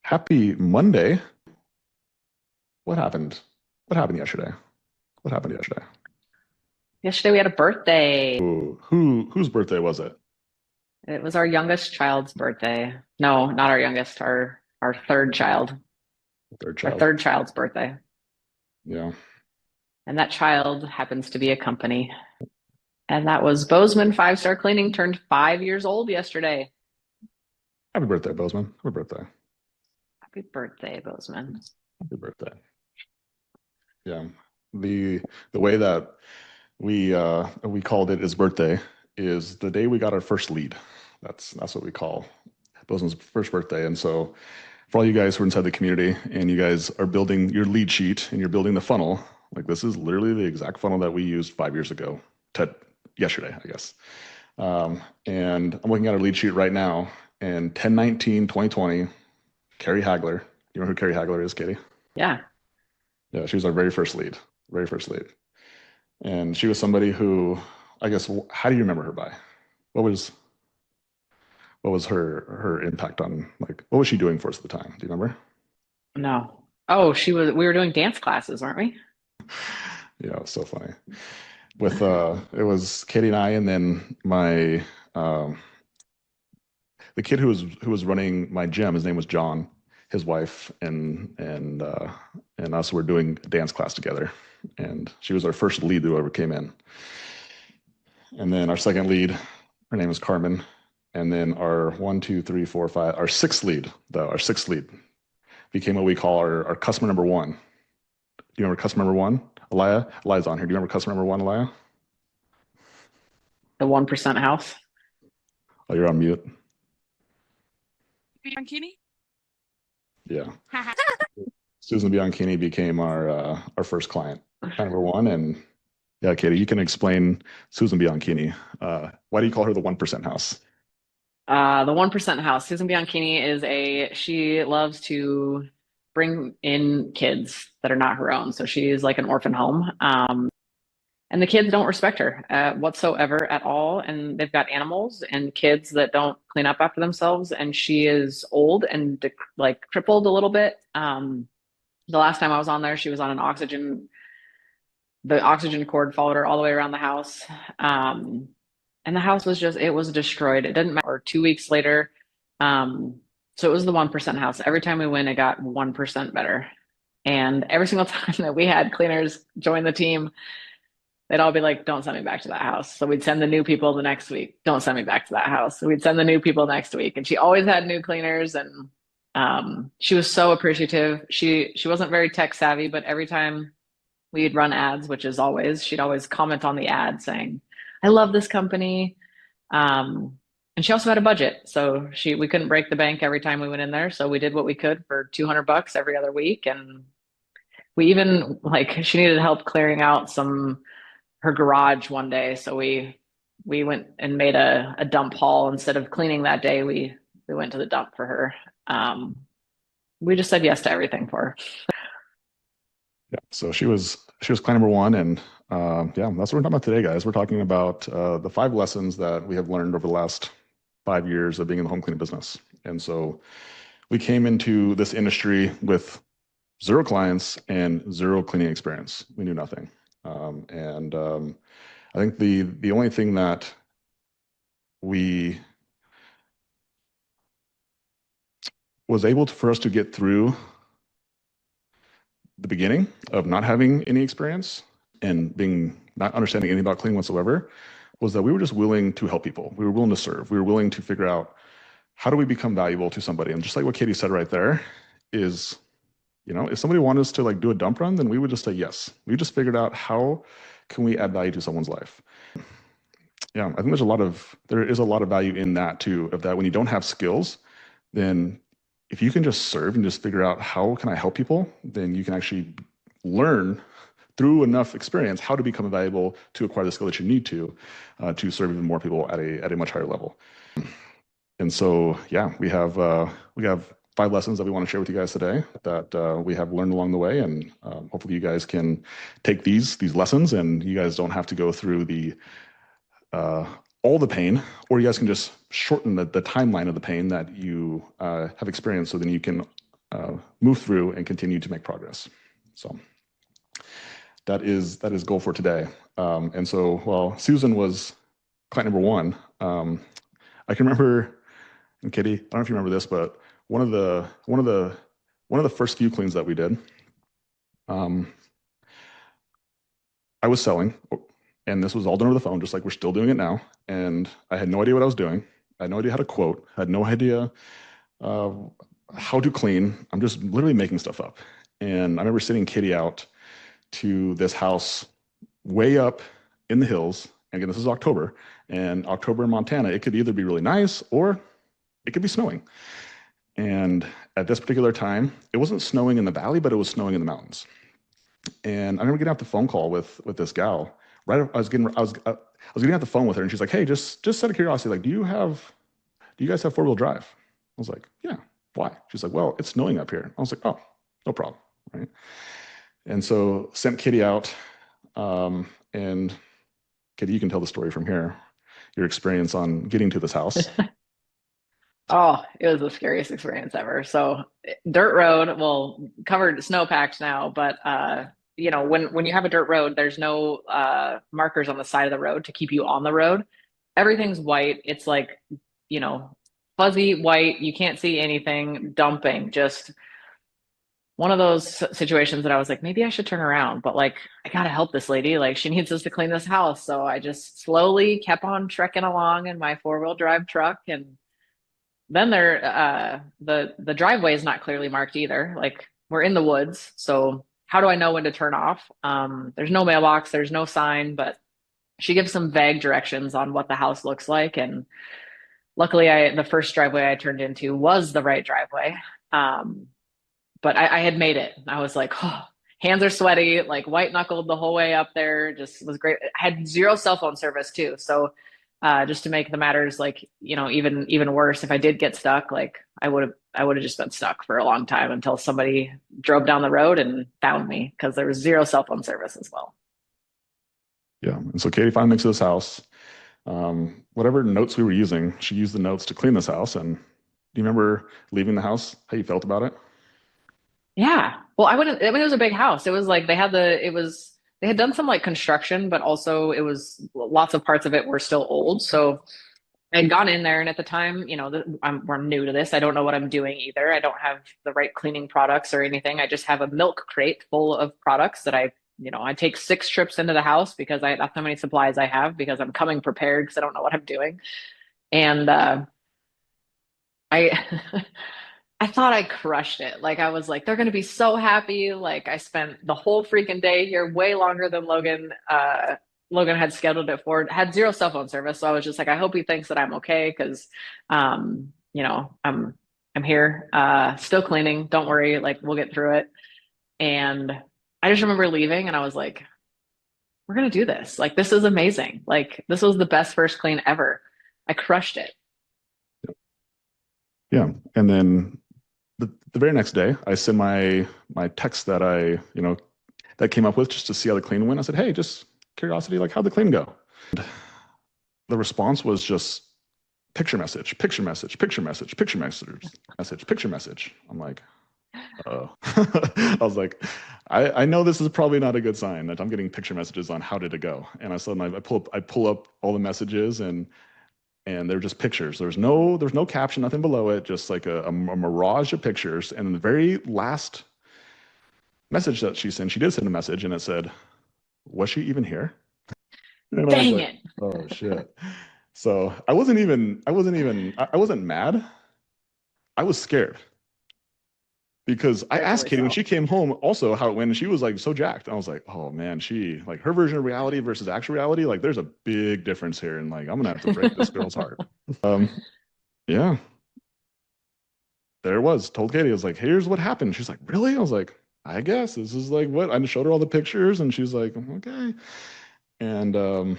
Happy Monday. What happened? What happened yesterday? What happened yesterday? Yesterday we had a birthday. Whose birthday was it? It was our youngest child's birthday. No, not our youngest, our third child. Third Our child. third child's birthday. Yeah. And that child happens to be a company. And that was Bozeman Five Star Cleaning turned 5 years old yesterday. Happy birthday, Bozeman. Happy birthday. Happy birthday, Bozeman. Happy birthday. Yeah. The way that we called it his birthday is the day we got our first lead. That's what we call Bozeman's first birthday. And so for all you guys who are inside the community and you guys are building your lead sheet and you're building the funnel, like this is literally the exact funnel that we used 5 years ago to yesterday, I guess. And I'm looking at our lead sheet right now and 10/19/2020, Carrie Hagler. You know who Carrie Hagler is, Katie? Yeah. Yeah, she was our very first lead, very first lead. And she was somebody who, I guess, how do you remember her by? What was her impact on, like, what was she doing for us at the time? Do you remember? No. Oh, we were doing dance classes, weren't we? Yeah, it was so funny. With it was Katie and I, and then my the kid who was running my gym, his name was John, his wife and us were doing a dance class together. And she was our first lead who ever came in. And then our second lead, her name is Carmen. And then our one, two, three, four, five, our sixth lead, our sixth lead became what we call our customer number one. Do you remember customer number one? Elia? Elia's on here. Do you remember customer number one, Elia? The 1% house. Oh, you're on mute. Bianchini? Yeah. Susan Bianchini became our first client number one. And yeah, Katie, you can explain Susan Bianchini. Why do you call her the 1% house? The 1% house. Susan Bianchini she loves to bring in kids that are not her own. So she's like an orphan home. And the kids don't respect her whatsoever at all. And they've got animals and kids that don't clean up after themselves. And she is old and like crippled a little bit. The last time I was on there, she was on the oxygen cord followed her all the way around the house. And the house it was destroyed. It didn't matter. Or 2 weeks later. So it was the 1% house. Every time we went, it got 1% better. And every single time that we had cleaners join the team, they'd all be like, don't send me back to that house. So we'd send the new people the next week. Don't send me back to that house. So we'd send the new people next week. And she always had new cleaners. And she was so appreciative. She wasn't very tech savvy, but every time we'd run ads, she'd always comment on the ad saying, I love this company. And she also had a budget. So we couldn't break the bank every time we went in there. So we did what we could for $200 every other week. And we even she needed help clearing out her garage one day. So we went and made a dump haul. Instead of cleaning that day, we went to the dump for her. We just said yes to everything for her. Yeah, so she was client number one, and yeah, that's what we're talking about today, guys. We're talking about the 5 lessons that we have learned over the last 5 years of being in the home cleaning business. And so we came into this industry with 0 clients and 0 cleaning experience. We knew nothing. I think the only thing that we was able for us to get through the beginning of not having any experience and not understanding anything about cleaning whatsoever was that we were just willing to help people. We were willing to serve. We were willing to figure out how do we become valuable to somebody. And just like what Katie said right there is, if somebody wanted us to do a dump run, then we would just say yes. We just figured out how can we add value to someone's life. Yeah, I think there is a lot of value in that too, of that when you don't have skills, then if you can just serve and just figure out how can I help people, then you can actually learn through enough experience how to become valuable to acquire the skill that you need to serve even more people at a much higher level. And so, yeah, we have 5 lessons that we want to share with you guys today that we have learned along the way, and hopefully you guys can take these lessons, and you guys don't have to go through all the pain, or you guys can just shorten the timeline of the pain that you have experienced, so then you can move through and continue to make progress. So that is goal for today. And so while Susan was client number one, I can remember, and Katie, I don't know if you remember this, but one of the first few cleans that we did, I was selling, and this was all done over the phone, just like we're still doing it now. And I had no idea what I was doing. I had no idea how to quote. I had no idea uh, how to clean. I'm just literally making stuff up. And I remember sitting Katie out to this house way up in the hills. And again, this is October, and October in Montana, it could either be really nice or it could be snowing. And at this particular time, it wasn't snowing in the valley, but it was snowing in the mountains. And I remember getting off the phone call with this gal. Right, I was getting off the phone with her, and she's like, "Hey, just out of curiosity, like, do you guys have 4-wheel drive?" I was like, "Yeah." Why? She's like, "Well, it's snowing up here." I was like, "Oh, no problem." Right. And so sent Kitty out, and Kitty, you can tell the story from here. Your experience on getting to this house. Oh, it was the scariest experience ever. So dirt road, well, covered snow packed now, but you know, when you have a dirt road, there's no markers on the side of the road to keep you on the road. Everything's white. It's like, you know, fuzzy white. You can't see anything, dumping, just one of those situations that I was like, maybe I should turn around, but like, I gotta help this lady. Like, she needs us to clean this house. So I just slowly kept on trekking along in my 4-wheel drive truck, and then the driveway is not clearly marked either. Like, we're in the woods, so how do I know when to turn off? There's no mailbox, there's no sign, but she gives some vague directions on what the house looks like. And luckily, I the first driveway I turned into was the right driveway. Um, but I had made it. I was like, oh, hands are sweaty, like white knuckled the whole way up there. Just was great. I had zero cell phone service too. So just to make the matters like, you know, even worse, if I did get stuck, like I would have just been stuck for a long time until somebody drove down the road and found me, because there was zero cell phone service as well. Yeah. And so Katie finally makes it to this house. Whatever notes we were using, she used the notes to clean this house. And do you remember leaving the house, how you felt about it? Yeah. Well, I wouldn't, I mean, it was a big house. It was like they had done some like construction, but also it was lots of parts of it were still old. So I had gone in there, and at the time, you know, I'm new to this. I don't know what I'm doing either. I don't have the right cleaning products or anything. I just have a milk crate full of products that you know, I take 6 trips into the house because that's how many supplies I have, because I'm coming prepared because I don't know what I'm doing. And I I thought I crushed it. Like, I was like, they're gonna be so happy. Like, I spent the whole freaking day here, way longer than Logan had scheduled it for. Had zero cell phone service, so I was just like, I hope he thinks that I'm okay, because you know, I'm here, still cleaning. Don't worry, like, we'll get through it. And I just remember leaving, and I was like, we're gonna do this. Like, this is amazing. Like, this was the best first clean ever. I crushed it. Yeah. And then the very next day, I send my text that that came up with just to see how the clean went. I said, "Hey, just curiosity, like, how'd the clean go?" And the response was just picture message, picture message, picture message, picture message, message, picture message. I'm like, oh. I was like, I know this is probably not a good sign that I'm getting picture messages on how did it go. And I pull up all the messages, and they're just pictures. There's no caption, nothing below it, just like a mirage of pictures. And the very last message that she sent, she did send a message, and it said, "Was she even here?" And I was Dang like, it. "Oh shit." So I wasn't mad. I was scared because I asked Rightfully Katie when so. she came home also how it went, and she was like so jacked. I was like, "Oh man, she like her version of reality versus actual reality. Like, there's a big difference here, and like I'm gonna have to break this girl's heart." Um, yeah, there it was. Told Katie, I was like, "Here's what happened." She's like, "Really?" I was like, "I guess this is like what." I showed her all the pictures, and she's like, "Okay." And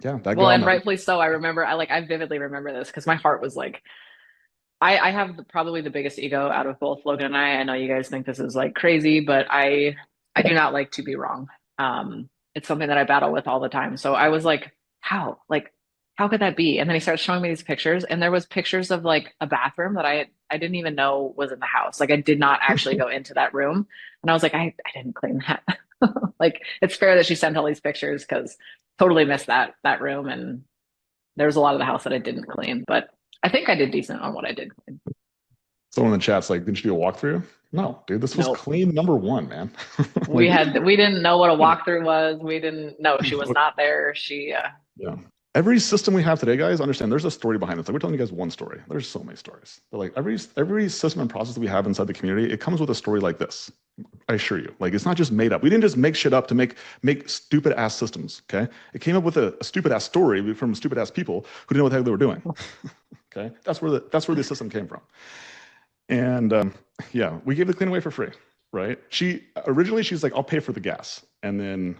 yeah, that Well, gal. and rightfully so. I vividly remember this because my heart was like, I have probably the biggest ego out of both Logan and I. I know you guys think this is like crazy, but I do not like to be wrong. It's something that I battle with all the time. So I was like, how? Like, how could that be? And then he starts showing me these pictures, and there was pictures of like a bathroom that I didn't even know was in the house. Like I did not actually go into that room. And I was like, I didn't clean that. Like it's fair that she sent all these pictures because totally missed that room. And there was a lot of the house that I didn't clean, but I think I did decent on what I did clean. Someone in the chat's like, didn't you do a walkthrough? No, dude, this was No, clean number one, man. Like, we didn't know what a walkthrough was. We didn't know she was not there. yeah. Every system we have today, guys, understand there's a story behind this. Like we're telling you guys one story. There's so many stories. But like every system and process that we have inside the community, it comes with a story like this. I assure you. Like it's not just made up. We didn't just make shit up to make stupid ass systems. Okay. It came up with a stupid ass story from stupid ass people who didn't know what the heck they were doing. Okay. That's where the system came from. And yeah, we gave the clean away for free, right? She's like, I'll pay for the gas. And then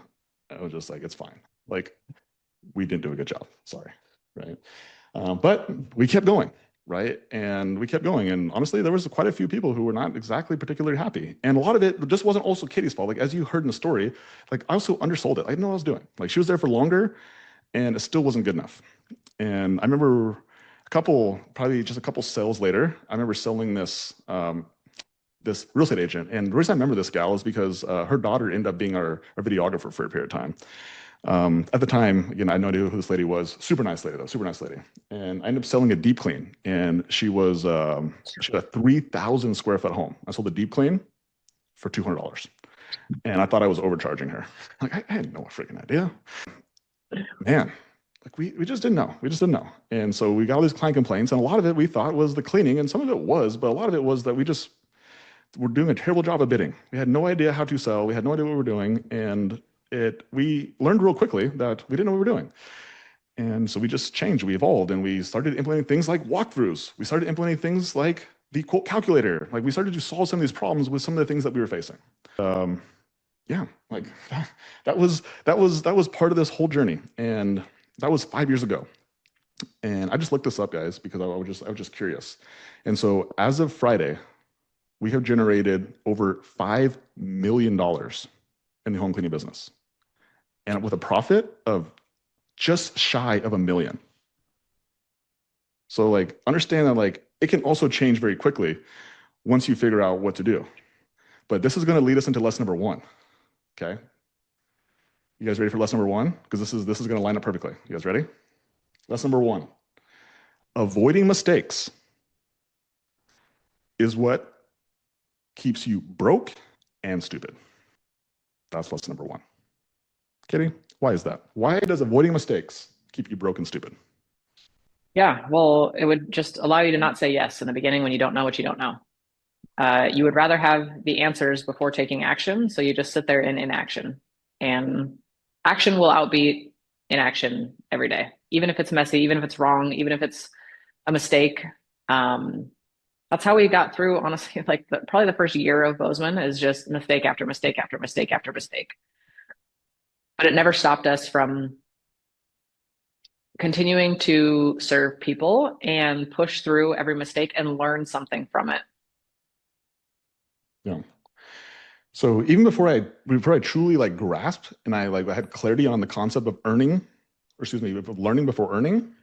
I was just like, it's fine. Like we didn't do a good job. Sorry, right? But we kept going, right? And we kept going. And honestly, there was quite a few people who were not exactly particularly happy. And a lot of it just wasn't also Katie's fault. Like as you heard in the story, like I also undersold it. I didn't know what I was doing. Like she was there for longer and it still wasn't good enough. And I remember probably just a couple sales later, I remember selling this real estate agent. And the reason I remember this gal is because her daughter ended up being our videographer for a period of time. At the time, again, I had no idea who this lady was. Super nice lady, though. Super nice lady. And I ended up selling a deep clean. And she had a 3,000 square foot home. I sold a deep clean for $200. And I thought I was overcharging her. Like, I had no freaking idea. Man, like we just didn't know. We just didn't know. And so we got all these client complaints. And a lot of it we thought was the cleaning. And some of it was, but a lot of it was that we just were doing a terrible job of bidding. We had no idea how to sell. We had no idea what we were doing. And we learned real quickly that we didn't know what we were doing. And so we just changed, we evolved, and we started implementing things like walkthroughs. We started implementing things like the quote calculator. Like we started to solve some of these problems with some of the things that we were facing. Yeah, like that was part of this whole journey. And that was 5 years ago. And I just looked this up, guys, because I was just curious. And so as of Friday, we have generated over $5 million in the home cleaning business, and with a profit of just shy of $1 million. So like, understand that like, it can also change very quickly once you figure out what to do. But this is going to lead us into lesson number one. Okay. You guys ready for lesson number one? Because this is going to line up perfectly. You guys ready? Lesson number one, avoiding mistakes is what keeps you broke and stupid. That's lesson number one. Kitty, why is that? Why does avoiding mistakes keep you broke and stupid? Yeah, well, it would just allow you to not say yes in the beginning when you don't know what you don't know. You would rather have the answers before taking action, so you just sit there in inaction. And action will outbeat inaction every day, even if it's messy, even if it's wrong, even if it's a mistake. That's how we got through, honestly, like probably the first year of Bozeman is just mistake after mistake after mistake after mistake. But it never stopped us from continuing to serve people and push through every mistake and learn something from it. Yeah. So even before I truly like grasped and I had clarity on the concept of of learning before earning,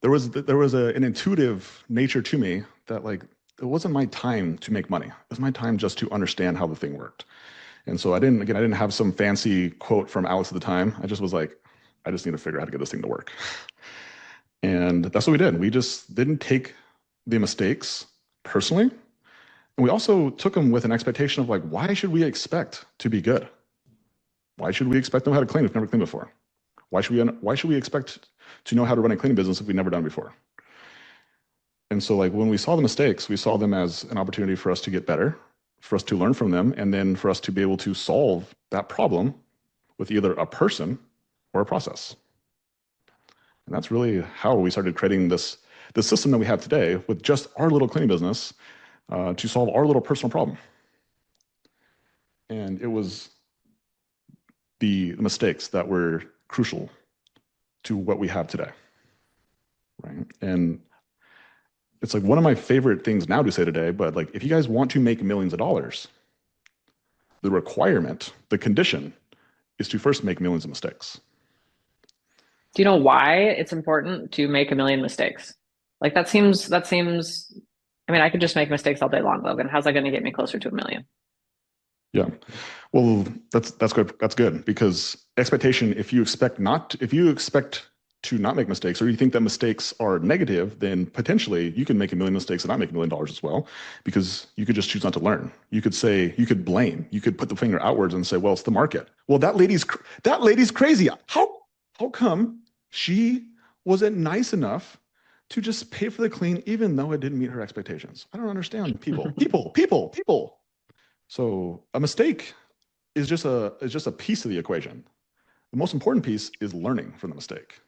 there was an intuitive nature to me that like it wasn't my time to make money. It was my time just to understand how the thing worked. And so I didn't have some fancy quote from Alex at the time. I just was like, I just need to figure out how to get this thing to work. And that's what we did. We just didn't take the mistakes personally. And we also took them with an expectation of like, why should we expect to be good? Why should we expect to know how to clean if we've never cleaned before? Why should we expect to know how to run a cleaning business if we've never done it before? And so like when we saw the mistakes, we saw them as an opportunity for us to get better, for us to learn from them, and then for us to be able to solve that problem with either a person or a process. And that's really how we started creating this system that we have today with just our little cleaning business to solve our little personal problem. And it was the mistakes that were crucial to what we have today, right? And it's like one of my favorite things now to say today, but like if you guys want to make millions of dollars, the requirement, the condition is to first make millions of mistakes. Do you know why it's important to make a million mistakes? Like that seems I mean, I could just make mistakes all day long, Logan. How's that going to get me closer to a million? Yeah. Well, that's good. That's good because expectation, if you expect to not make mistakes, or you think that mistakes are negative, then potentially you can make a million mistakes and not make $1 million as well, because you could just choose not to learn. You could say, you could blame, you could put the finger outwards and say, well, it's the market. Well, that lady's crazy. How come she wasn't nice enough to just pay for the clean, even though it didn't meet her expectations? I don't understand people. So a mistake is just a piece of the equation. The most important piece is learning from the mistake.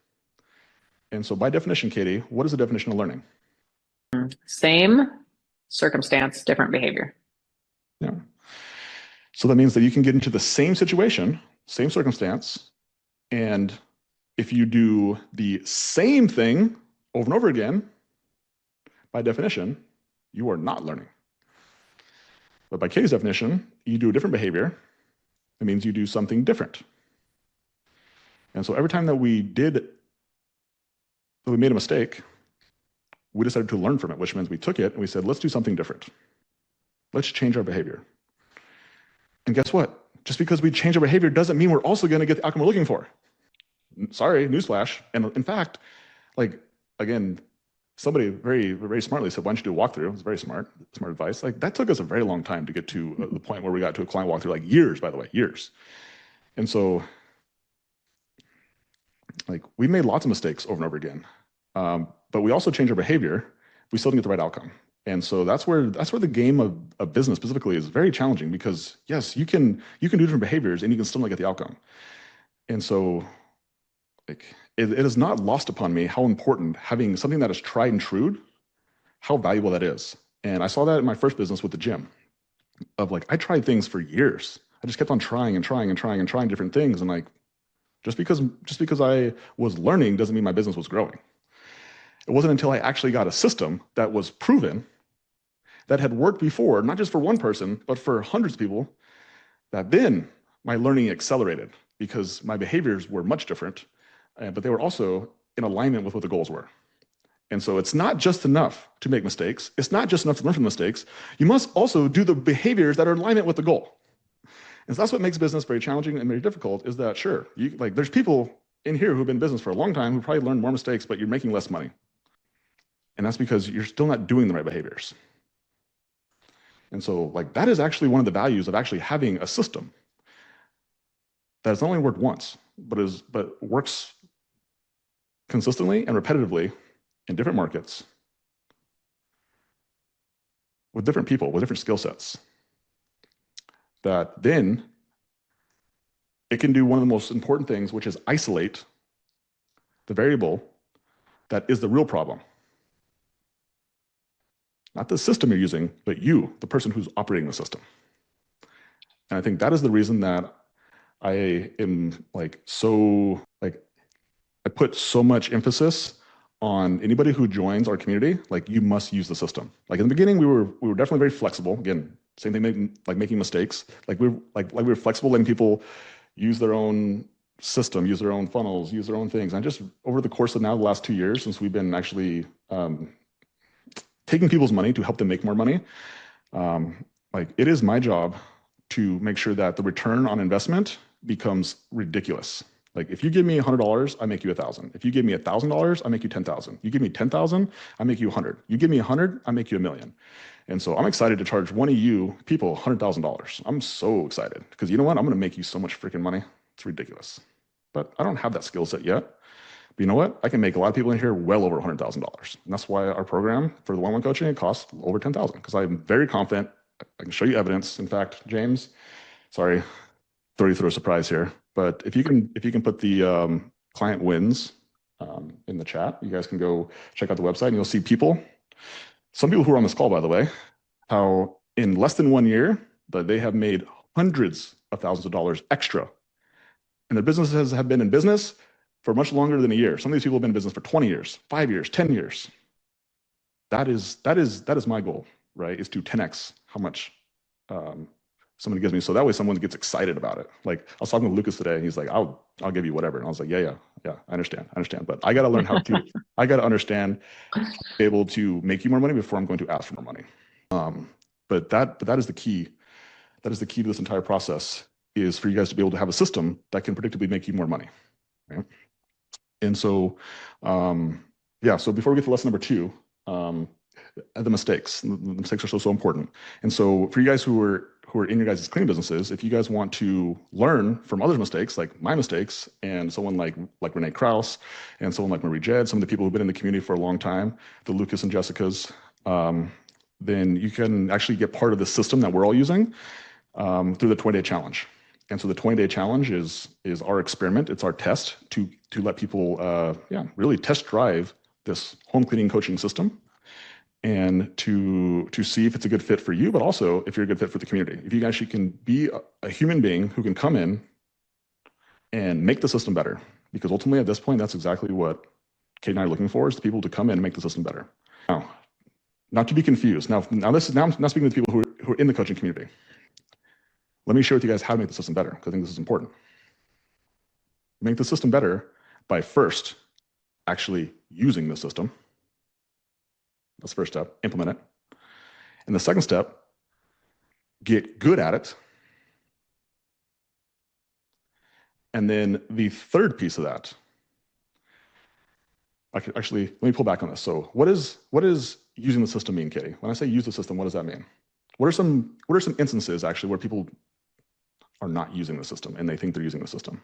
And so by definition, Katie, what is the definition of learning? Same circumstance, different behavior. Yeah. So that means that you can get into the same situation, same circumstance, and if you do the same thing over and over again, by definition, you are not learning. But by Katie's definition, you do a different behavior. It means you do something different. And so every time that we made a mistake, we decided to learn from it, which means we took it and we said, let's do something different. Let's change our behavior. And guess what? Just because we change our behavior doesn't mean we're also going to get the outcome we're looking for. Sorry, newsflash. And in fact, like, again, somebody very, very smartly said, why don't you do a walkthrough? It's very smart advice. Like, that took us a very long time to get to the point where we got to a client walkthrough, like years, by the way, years. And so, like, we made lots of mistakes over and over again. But we also change our behavior. We still didn't get the right outcome. And so that's where the game of business specifically is very challenging, because yes, you can do different behaviors and you can still not get the outcome. And so, like, it is not lost upon me how important having something that is tried and true, how valuable that is. And I saw that in my first business with the gym. Of like, I tried things for years. I just kept on trying and trying and trying and trying different things. And like, just because I was learning doesn't mean my business was growing. It wasn't until I actually got a system that was proven, that had worked before, not just for one person, but for hundreds of people, that then my learning accelerated, because my behaviors were much different, but they were also in alignment with what the goals were. And so it's not just enough to make mistakes. It's not just enough to learn from mistakes. You must also do the behaviors that are in alignment with the goal. And so that's what makes business very challenging and very difficult, is that, sure, there's people in here who've been in business for a long time who probably learned more mistakes, but you're making less money. And that's because you're still not doing the right behaviors. And so, like, that is actually one of the values of actually having a system that has not only worked once, but works consistently and repetitively in different markets, with different people, with different skill sets, that then it can do one of the most important things, which is isolate the variable that is the real problem. Not the system you're using, but you, the person who's operating the system. And I think that is the reason that I am I put so much emphasis on anybody who joins our community. Like, you must use the system. Like, in the beginning, we were definitely very flexible. Again, same thing, making mistakes. Like, we were flexible, letting people use their own system, use their own funnels, use their own things. And just over the course of now the last 2 years, since we've been actually taking people's money to help them make more money, it is my job to make sure that the return on investment becomes ridiculous. Like, if you give me $100, I make you 1,000. If you give me $1,000, I make you 10,000. You give me 10,000, I make you 100. You give me 100, I make you 1,000,000. And so I'm excited to charge one of you people $100,000. I'm so excited, because you know what? I'm going to make you so much freaking money. It's ridiculous. But I don't have that skill set yet. But you know what? I can make a lot of people in here well over $100,000. And that's why our program for the one-on-one coaching, it costs over 10,000, because I'm very confident. I can show you evidence. In fact, James, sorry, throw you through a surprise here. But if you can put the client wins in the chat, you guys can go check out the website and you'll see some people who are on this call, by the way, how in less than 1 year that they have made hundreds of thousands of dollars extra. And their businesses have been in business for much longer than a year. Some of these people have been in business for 20 years, 5 years, 10 years. That is my goal, right? Is to 10x how much somebody gives me, so that way someone gets excited about it. Like I was talking with Lucas today, and he's like, I'll give you whatever. And I was like, yeah, I understand. But I got to learn how to, I got to understand, be able to make you more money before I'm going to ask for more money. But that is the key. That is the key to this entire process, is for you guys to be able to have a system that can predictably make you more money. Right? And so, yeah, so before we get to lesson number 2, the mistakes. The mistakes are so important. And so for you guys who are in your guys' cleaning businesses, if you guys want to learn from others' mistakes, like my mistakes, and someone like Renee Krause, and someone like Marie Jed, some of the people who've been in the community for a long time, the Lucas and Jessica's, then you can actually get part of the system that we're all using through the 20-day challenge. And so the 20-day challenge is our experiment. It's our test to let people, really test drive this home cleaning coaching system, and to see if it's a good fit for you, but also if you're a good fit for the community. If you actually can be a human being who can come in and make the system better, because ultimately at this point, that's exactly what Kate and I are looking for, is the people to come in and make the system better. Now, not to be confused. Now I'm not speaking to the people who are in the coaching community. Let me share with you guys how to make the system better, because I think this is important. Make the system better by first actually using the system. That's the first step. Implement it. And the second step, get good at it. And then the third piece of that, actually, let me pull back on this. So what is using the system mean, Katie? When I say use the system, what does that mean? What are some instances actually where people are not using the system and they think they're using the system?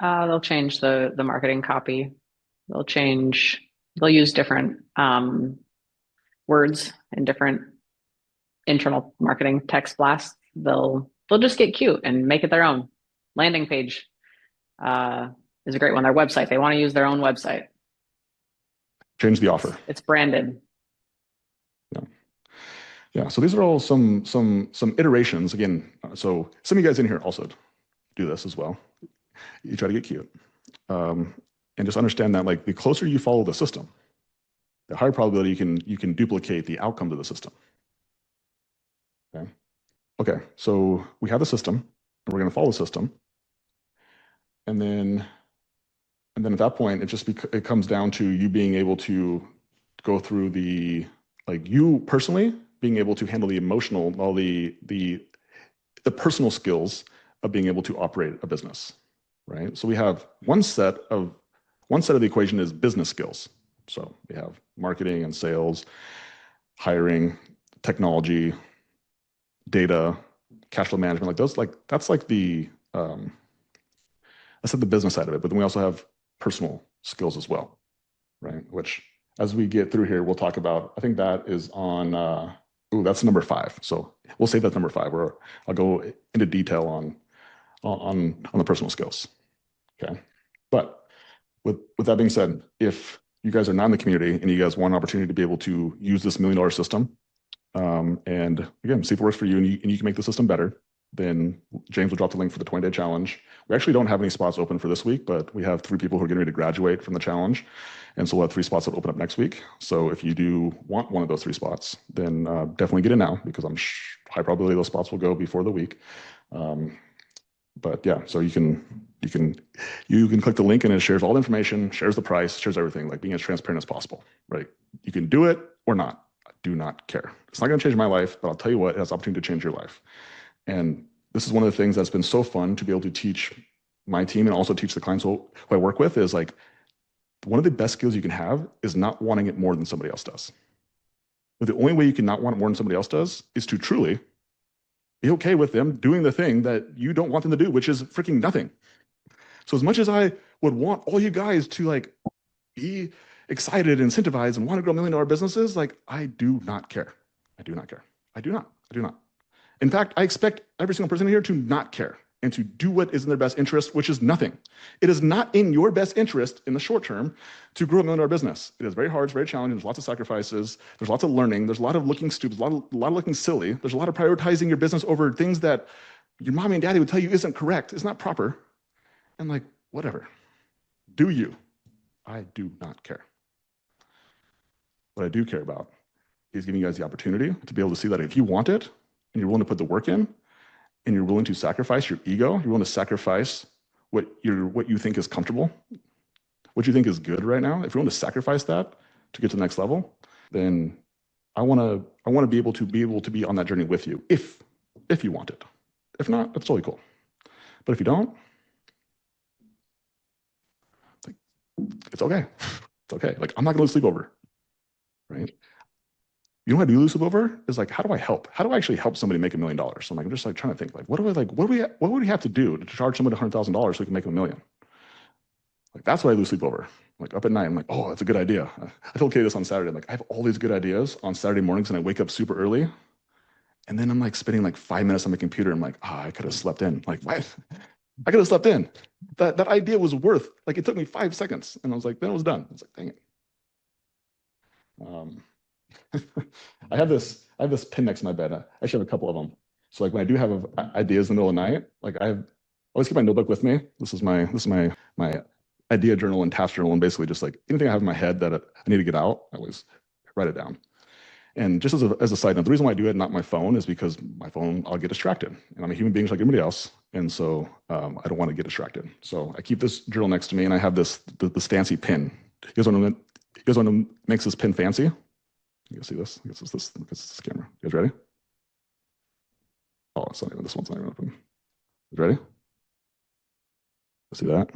They'll change the marketing copy. They'll use different words in different internal marketing text blasts. They'll just get cute and make it their own. Landing page is a great one. Their website. They want to use their own website. Change the offer. It's branded. Yeah. So these are all some iterations. Again, so some of you guys in here also do this as well. You try to get cute, and just understand that, like, the closer you follow the system, the higher probability you can duplicate the outcomes of the system. Okay. So we have the system, and we're going to follow the system, and then at that point, it comes down to you being able to go through you personally being able to handle the emotional, all the personal skills of being able to operate a business, right? So we have one set of the equation is business skills. So we have marketing and sales, hiring, technology, data, cash flow management, that's like the business side of it. But then we also have personal skills as well, right? Which, as we get through here, we'll talk about. I think that is on. That's number 5. So we'll save that number 5, where I'll go into detail on the personal skills. Okay, but with that being said, if you guys are not in the community and you guys want an opportunity to be able to use this $1 million system, and again, see if it works for you, and you can make the system better, then James will drop the link for the 20-day challenge. We actually don't have any spots open for this week, but we have 3 people who are getting ready to graduate from the challenge. And so we'll have 3 spots that open up next week. So if you do want one of those 3 spots, then definitely get in now, because I'm high probability those spots will go before the week. But yeah, so you can click the link and it shares all the information, shares the price, shares everything, like being as transparent as possible, right? You can do it or not. I do not care. It's not going to change my life, but I'll tell you what, it has the opportunity to change your life. And this is one of the things that's been so fun to be able to teach my team and also teach the clients who I work with, is like, one of the best skills you can have is not wanting it more than somebody else does. But the only way you can not want it more than somebody else does is to truly be okay with them doing the thing that you don't want them to do, which is freaking nothing. So as much as I would want all you guys to like be excited and incentivized and want to grow $1 million businesses, like, I do not care. I do not care. I do not. In fact, I expect every single person here to not care and to do what is in their best interest, which is nothing. It is not in your best interest in the short term to grow $1 million business. It is very hard, it's very challenging, there's lots of sacrifices, there's lots of learning, there's a lot of looking stupid, a lot of looking silly, there's a lot of prioritizing your business over things that your mommy and daddy would tell you isn't correct, it's not proper. And like, whatever. Do you? I do not care. What I do care about is giving you guys the opportunity to be able to see that if you want it, and you're willing to put the work in, and you're willing to sacrifice your ego, you're willing to sacrifice what you think is comfortable, what you think is good right now, if you're willing to sacrifice that to get to the next level, then I want to be able to be on that journey with you if you want it. If not, that's totally cool. But if you don't, it's okay. It's okay. Like, I'm not going to sleep over, right? You know what I do lose sleep over is like, how do I help? How do I actually help somebody make $1 million? So I'm just like trying to think, like, what would we have to do to charge somebody $100,000 so we can make $1 million? Like, that's what I lose sleep over. Like, up at night, I'm like, oh, that's a good idea. I told Katie this on Saturday. I'm like, I have all these good ideas on Saturday mornings, and I wake up super early, and then I'm like spending like 5 minutes on my computer. And I'm like, I could have slept in. Like, what? I could have slept in. That idea was worth, like, it took me 5 seconds, and I was like, then it was done. I was like, dang it. I have this pin next to my bed. I actually have a couple of them. So like when I do have ideas in the middle of the night, like I always keep my notebook with me. This is my idea journal and task journal, and basically just like anything I have in my head that I need to get out, I always write it down. And just as a side note, the reason why I do it, not my phone, is because my phone, I'll get distracted, and I'm a human being just like everybody else, and so I don't want to get distracted. So I keep this journal next to me, and I have this fancy pin. You guys want to make this pin fancy? You guys see this? I guess it's this camera. You guys ready? Oh, it's not even, this one's not even open. You guys ready? See that?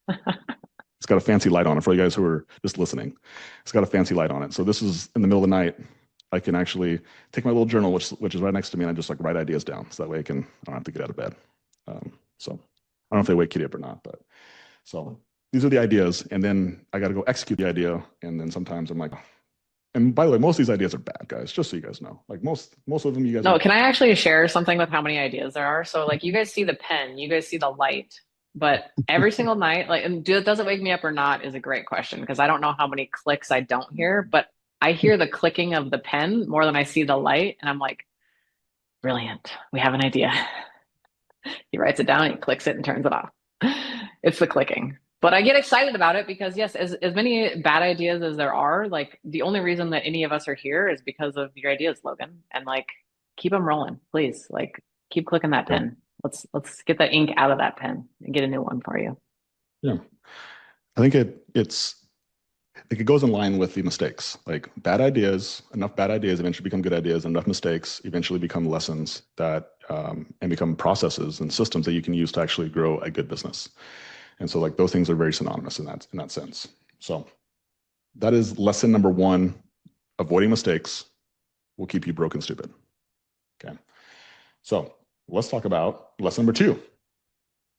It's got a fancy light on it for you guys who are just listening. It's got a fancy light on it. So this is in the middle of the night. I can actually take my little journal, which is right next to me, and I just like write ideas down. So that way I don't have to get out of bed. So I don't know if they wake Kitty up or not, but so these are the ideas, and then I got to go execute the idea. And then sometimes I'm like, and by the way, most of these ideas are bad, guys, just so you guys know. Like most of them, you guys. No, can I actually share something with how many ideas there are? So like you guys see the pen, you guys see the light, but every single night, like, and does it wake me up or not is a great question, because I don't know how many clicks I don't hear, but I hear the clicking of the pen more than I see the light, and I'm like, brilliant, we have an idea. He writes it down, he clicks it and turns it off. It's the clicking. But I get excited about it because yes, as many bad ideas as there are, like the only reason that any of us are here is because of your ideas, Logan. And like, keep them rolling, please. Like, keep clicking that pen. Let's get the ink out of that pen and get a new one for you. Yeah, I think it goes in line with the mistakes. Like enough bad ideas eventually become good ideas, and enough mistakes eventually become lessons that and become processes and systems that you can use to actually grow a good business. And so like those things are very synonymous in that sense. So that is lesson number 1. Avoiding mistakes will keep you broke and stupid. Okay. So let's talk about lesson number 2.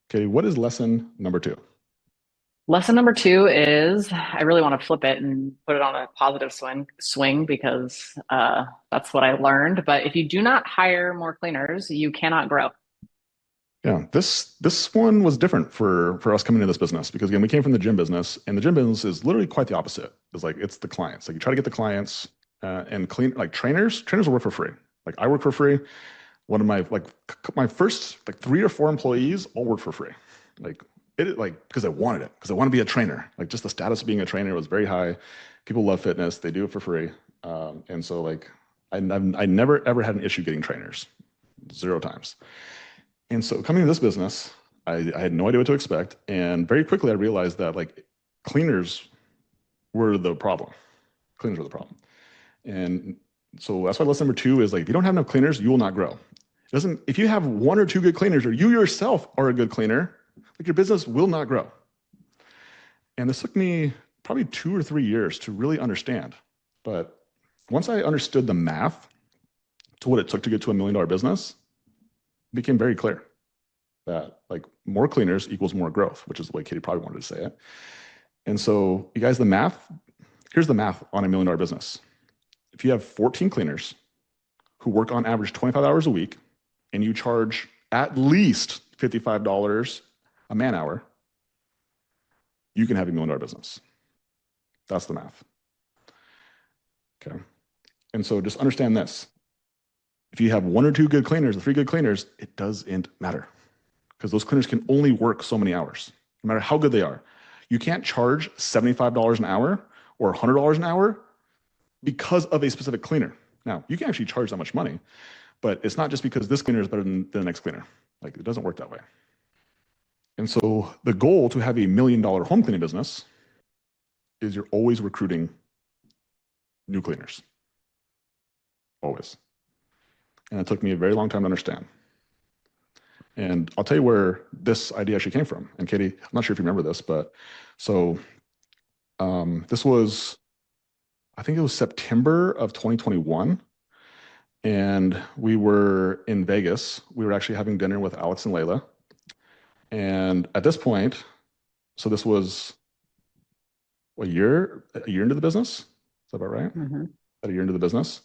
Okay. What is lesson number 2? Lesson number 2 is, I really want to flip it and put it on a positive swing because that's what I learned. But if you do not hire more cleaners, you cannot grow. Yeah, this one was different for us coming into this business, because again, we came from the gym business, and the gym business is literally quite the opposite. It's the clients. Like you try to get the clients and clean, like trainers will work for free. Like I work for free. One of my first like 3 or 4 employees all work for free. Because I wanted it, because I want to be a trainer. Like just the status of being a trainer was very high. People love fitness. They do it for free. And so like I never ever had an issue getting trainers, 0 times. And so coming to this business, I had no idea what to expect. And very quickly I realized that like cleaners were the problem. Cleaners were the problem. And so that's why lesson number 2 is like, if you don't have enough cleaners, you will not grow. If you have 1 or 2 good cleaners, or you yourself are a good cleaner, like your business will not grow. And this took me probably 2 or 3 years to really understand. But once I understood the math to what it took to get to $1 million business, it became very clear that like more cleaners equals more growth, which is the way Katie probably wanted to say it. And so you guys, here's the math on $1 million business. If you have 14 cleaners who work on average 25 hours a week, and you charge at least $55 a man hour, you can have $1 million business. That's the math. Okay. And so just understand this. If you have 1 or 2 good cleaners, or 3 good cleaners, it doesn't matter, because those cleaners can only work so many hours, no matter how good they are. You can't charge $75 an hour or $100 an hour because of a specific cleaner. Now, you can actually charge that much money, But it's not just because this cleaner is better than the next cleaner. Like, it doesn't work that way. And so the goal to have $1 million home cleaning business is you're always recruiting new cleaners. Always. And it took me a very long time to understand. And I'll tell you where this idea actually came from. And Katie, I'm not sure if you remember this, but so this was, I think it was September of 2021. And we were in Vegas. We were actually having dinner with Alex and Layla. And at this point, so this was a year into the business. Is that about right? Mm-hmm. About a year into the business.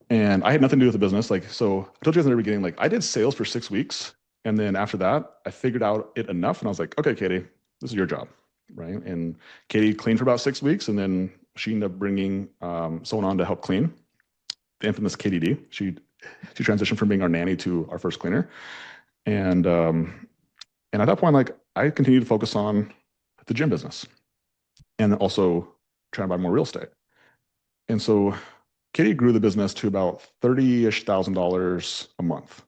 And I had nothing to do with the business. Like, so I told you guys in the beginning, like I did sales for 6 weeks. And then after that, I figured out it enough. And I was like, okay, Katie, this is your job. Right. And Katie cleaned for about 6 weeks. And then she ended up bringing someone on to help clean, the infamous KDD. She transitioned from being our nanny to our first cleaner. And at that point, like I continued to focus on the gym business and also trying to buy more real estate. And so Katie grew the business to about $30,000 a month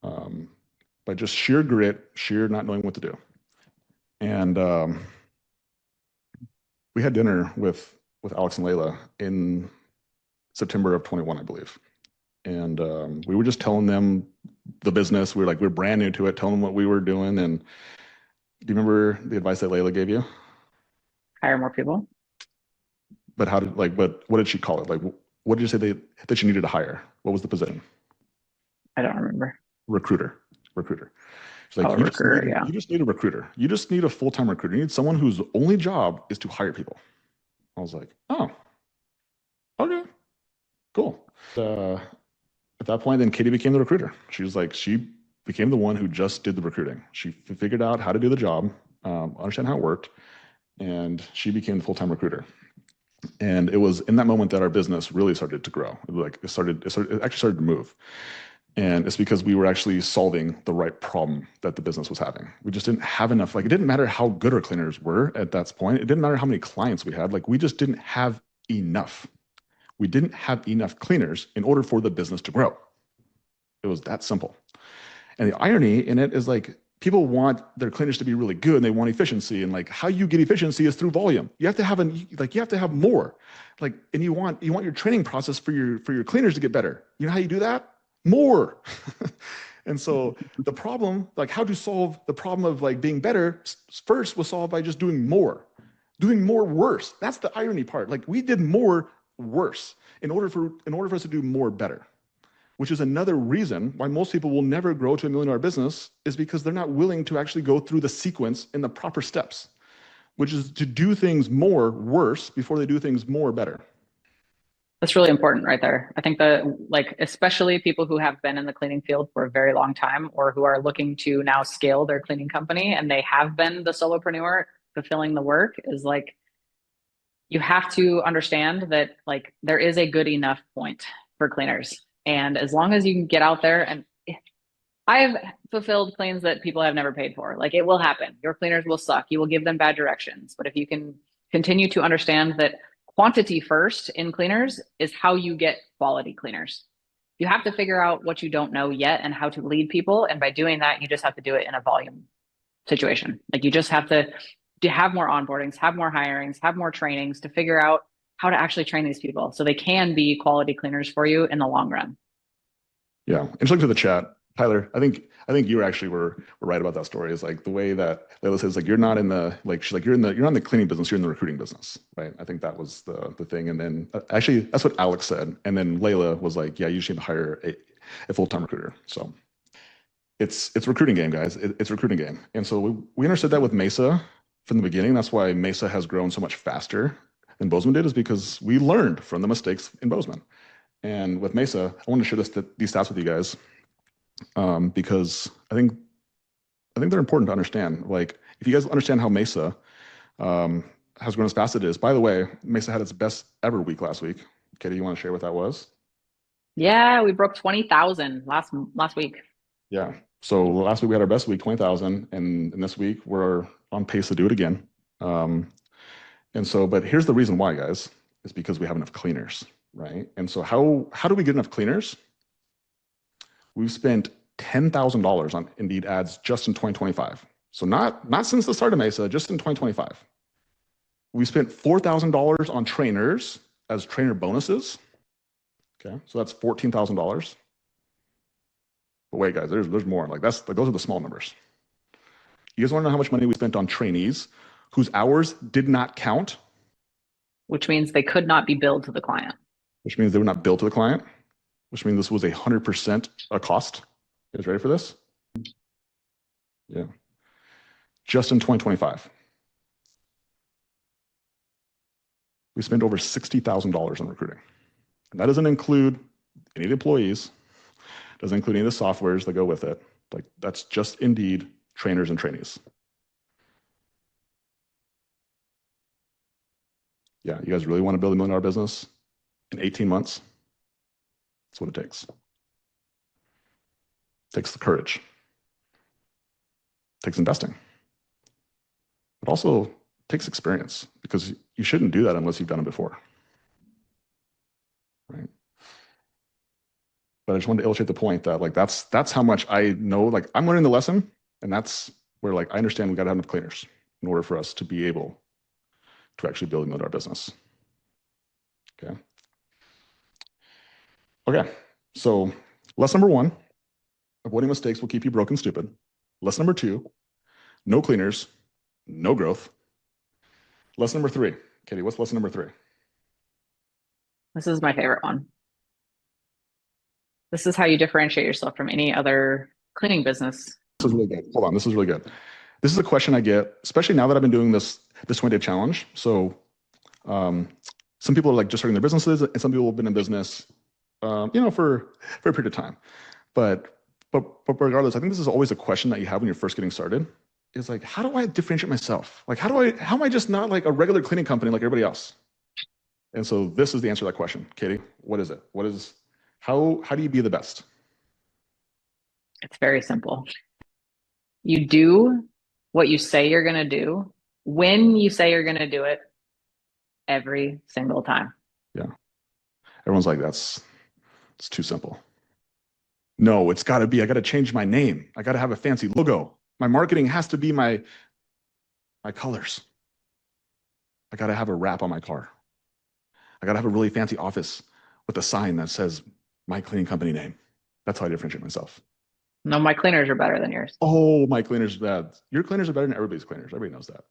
by just sheer grit, sheer not knowing what to do. And we had dinner with Alex and Layla in September of 21, I believe. And we were just telling them the business. We were brand new to it, telling them what we were doing. And do you remember the advice that Layla gave you? Hire more people. But what did she call it? Like, what did you say that you needed to hire? What was the position? I don't remember. Recruiter. She's like, you just need a recruiter. You just need a full-time recruiter. You need someone whose only job is to hire people. I was like, oh, okay, cool. At that point, then Katie became the recruiter. She became the one who just did the recruiting. She figured out how to do the job, understand how it worked, and she became the full-time recruiter. And it was in that moment that our business really started to grow. It actually started to move. And it's because we were actually solving the right problem that the business was having. We just didn't have enough. Like, it didn't matter how good our cleaners were at that point. It didn't matter how many clients we had. Like, we just didn't have enough. We didn't have enough cleaners in order for the business to grow. It was that simple. And the irony in it is, like, people want their cleaners to be really good and they want efficiency. And like, how you get efficiency is through volume. You have to have more. Like, and you want your training process for your cleaners to get better. You know how you do that? More. And so the problem, like how to solve the problem of like being better, first was solved by just doing more worse. That's the irony part. Like, we did more worse in order for us to do more better, which is another reason why most people will never grow to $1 million business, is because they're not willing to actually go through the sequence in the proper steps, which is to do things more worse before they do things more better. That's really important right there. I think that, like, especially people who have been in the cleaning field for a very long time, or who are looking to now scale their cleaning company and they have been the solopreneur fulfilling the work, is like, you have to understand that like there is a good enough point for cleaners. And as long as you can get out there, and I've fulfilled cleans that people have never paid for. Like, it will happen. Your cleaners will suck. You will give them bad directions. But if you can continue to understand that quantity first in cleaners is how you get quality cleaners. You have to figure out what you don't know yet and how to lead people. And by doing that, you just have to do it in a volume situation. Like, you just have to have more onboardings, have more hirings, have more trainings to figure out how to actually train these people so they can be quality cleaners for you in the long run. Yeah. And just look to the chat. Tyler, I think you actually were right about that story. Is like the way that Layla says, like, you're not in the, like, she's like, you're not in the cleaning business, you're in the recruiting business, right? I think that was the thing. And then actually that's what Alex said. And then Layla was like, yeah, you just need to hire a full-time recruiter. So it's recruiting game, guys. It's recruiting game. And so we understood that with Mesa from the beginning. That's why Mesa has grown so much faster than Bozeman did, is because we learned from the mistakes in Bozeman. And with Mesa, I want to share these stats with you guys. Because I think they're important to understand. Like, if you guys understand how Mesa has grown as fast as it is. By the way, Mesa had its best ever week last week. Katie, you want to share what that was? Yeah, we broke 20,000 last week. Yeah. So last week we had our best week, 20,000, and this week we're on pace to do it again. But here's the reason why, guys. It's because we have enough cleaners, right? And so how do we get enough cleaners? We've spent $10,000 on Indeed ads just in 2025. So not since the start of Mesa, just in 2025. We spent $4,000 on trainers as trainer bonuses. Okay, so that's $14,000. But wait, guys, there's more. Like those are the small numbers. You guys want to know how much money we spent on trainees whose hours did not count? Which means they could not be billed to the client. Which means they were not billed to the client, which means this was 100% a cost. You guys ready for this? Yeah. Just in 2025. We spent over $60,000 on recruiting. And that doesn't include any of the employees, doesn't include any of the softwares that go with it. Like that's just Indeed trainers and trainees. Yeah, you guys really want to build $1 million business in 18 months? That's what it takes. It takes the courage. It takes investing. It also takes experience because you shouldn't do that unless you've done it before. Right? But I just wanted to illustrate the point that like that's how much I know. Like I'm learning the lesson, and that's where like I understand we got to have enough cleaners in order for us to be able to actually build and build our business. Okay. Okay. So lesson number 1, avoiding mistakes will keep you broke and stupid. Lesson number 2, no cleaners, no growth. Lesson number 3, Katie, what's lesson number 3? This is my favorite one. This is how you differentiate yourself from any other cleaning business. This is really good. Hold on, this is really good. This is a question I get, especially now that I've been doing this 20-day challenge. So some people are like just starting their businesses, and some people have been in business, for a period of time. But regardless, I think this is always a question that you have when you're first getting started. Is like, how do I differentiate myself? Like, how am I just not like a regular cleaning company like everybody else? And so this is the answer to that question. Katie, what is it? How do you be the best? It's very simple. You do what you say you're going to do when you say you're going to do it every single time. Yeah. Everyone's like, it's too simple. No, it's got to be, I got to change my name. I got to have a fancy logo. My marketing has to be my colors. I got to have a wrap on my car. I got to have a really fancy office with a sign that says my cleaning company name. That's how I differentiate myself. No, my cleaners are better than yours. Oh, my cleaners are bad. Your cleaners are better than everybody's cleaners. Everybody knows that.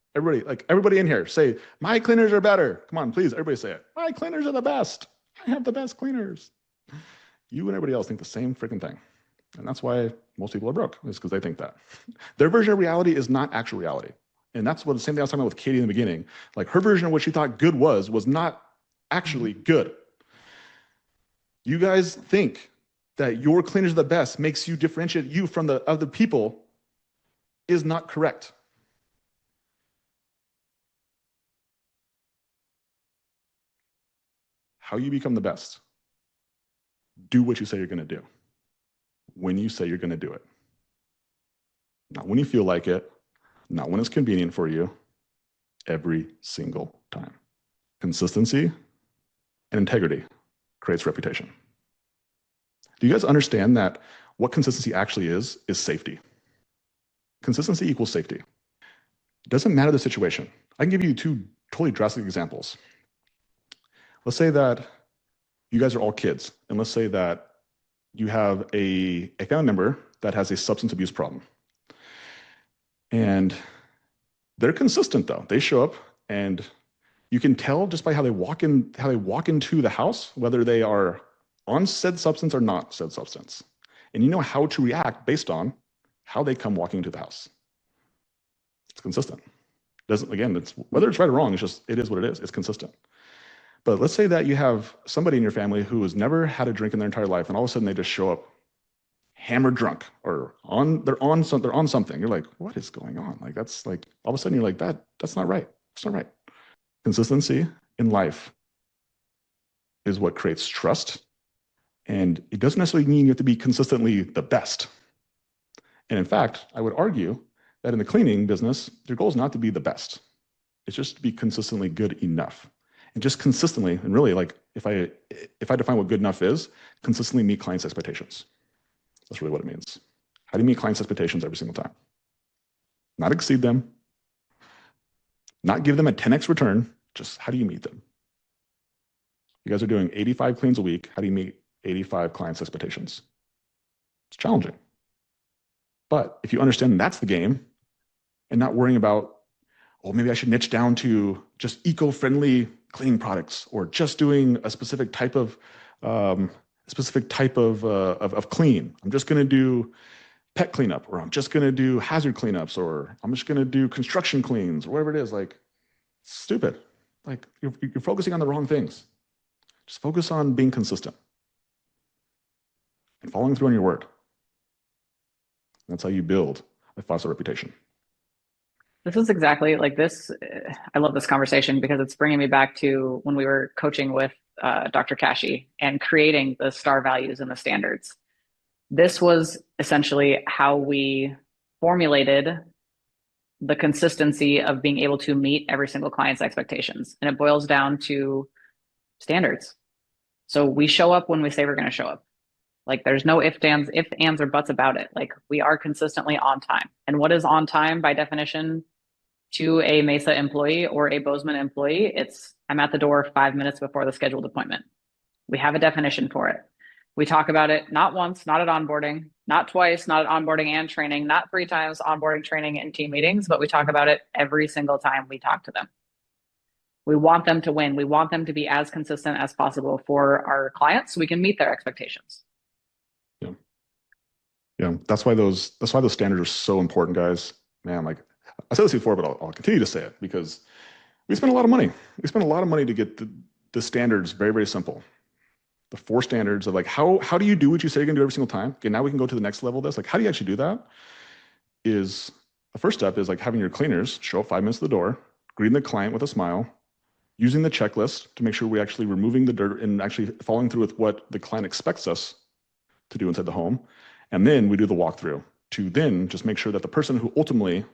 Everybody in here say, my cleaners are better. Come on, please, everybody say it. My cleaners are the best. I have the best cleaners. You and everybody else think the same freaking thing. And that's why most people are broke, is because they think that. Their version of reality is not actual reality. And that's what the same thing I was talking about with Katie in the beginning. Like her version of what she thought good was not actually good. You guys think that your cleaners are the best makes you differentiate you from the other people is not correct. How you become the best? Do what you say you're going to do. When you say you're going to do it. Not when you feel like it, not when it's convenient for you, every single time. Consistency and integrity creates reputation. Do you guys understand that what consistency actually is safety? Consistency equals safety. It doesn't matter the situation. I can give you 2 totally drastic examples. Let's say that you guys are all kids, and let's say that you have a family member that has a substance abuse problem. And they're consistent though. They show up and you can tell just by how they walk into the house, whether they are on said substance or not said substance. And you know how to react based on how they come walking into the house. It's consistent. Whether it's right or wrong, it is what it is. It's consistent. But let's say that you have somebody in your family who has never had a drink in their entire life, and all of a sudden they just show up hammered drunk or they're on something. You're like, what is going on? Like that's like all of a sudden you're like, that's not right. It's not right. Consistency in life is what creates trust. And it doesn't necessarily mean you have to be consistently the best. And in fact, I would argue that in the cleaning business, your goal is not to be the best. It's just to be consistently good enough. And just consistently, and really like if I define what good enough is, consistently meet clients' expectations. That's really what it means. How do you meet clients' expectations every single time? Not exceed them, not give them a 10x return, just how do you meet them? You guys are doing 85 cleans a week. How do you meet 85 clients' expectations? It's challenging. But if you understand that's the game and not worrying about, oh, maybe I should niche down to just eco-friendly cleaning products or just doing a specific type of clean. I'm just going to do pet cleanup, or I'm just going to do hazard cleanups, or I'm just going to do construction cleans, or whatever it is. Like, stupid. Like, you're focusing on the wrong things. Just focus on being consistent and following through on your word. That's how you build a 5-star reputation. This is exactly like this. I love this conversation because it's bringing me back to when we were coaching with Dr. Kashi and creating the star values and the standards. This was essentially how we formulated the consistency of being able to meet every single client's expectations. And it boils down to standards. So we show up when we say we're going to show up. Like there's no ifs, ands, or buts about it. Like we are consistently on time. And what is on time by definition to a Mesa employee or a Bozeman employee? It's I'm at the door 5 minutes before the scheduled appointment. We have a definition for it. We talk about it not once, not at onboarding, not twice, not at onboarding and training, not 3 times onboarding, training, and team meetings, but we talk about it every single time we talk to them. We want them to win. We want them to be as consistent as possible for our clients so we can meet their expectations. Yeah, that's why those standards are so important, guys. Man, like I said this before, but I'll continue to say it because we spend a lot of money. We spend a lot of money to get the standards very, very simple. The 4 standards of like how do you do what you say you're gonna do every single time? Okay, now we can go to the next level of this. Like, how do you actually do that? Is the first step is like having your cleaners show up 5 minutes to the door, greeting the client with a smile, using the checklist to make sure we're actually removing the dirt and actually following through with what the client expects us to do inside the home. And then we do the walkthrough to then just make sure that the person who ultimately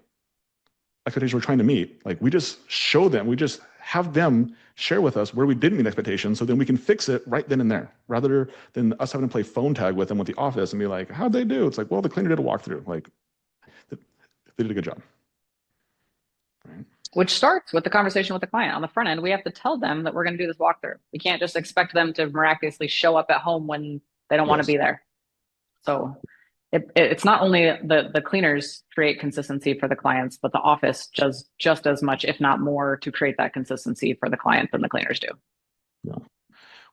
expectations we're trying to meet, like we just show them, we just have them share with us where we didn't meet expectations so then we can fix it right then and there, rather than us having to play phone tag with them with the office and be like, how'd they do? It's like, well, the cleaner did a walkthrough. Like, they did a good job. Right? Which starts with the conversation with the client. On the front end, we have to tell them that we're going to do this walkthrough. We can't just expect them to miraculously show up at home when they don't want to be there. So it's not only the cleaners create consistency for the clients, but the office does just as much, if not more, to create that consistency for the client than the cleaners do. Yeah.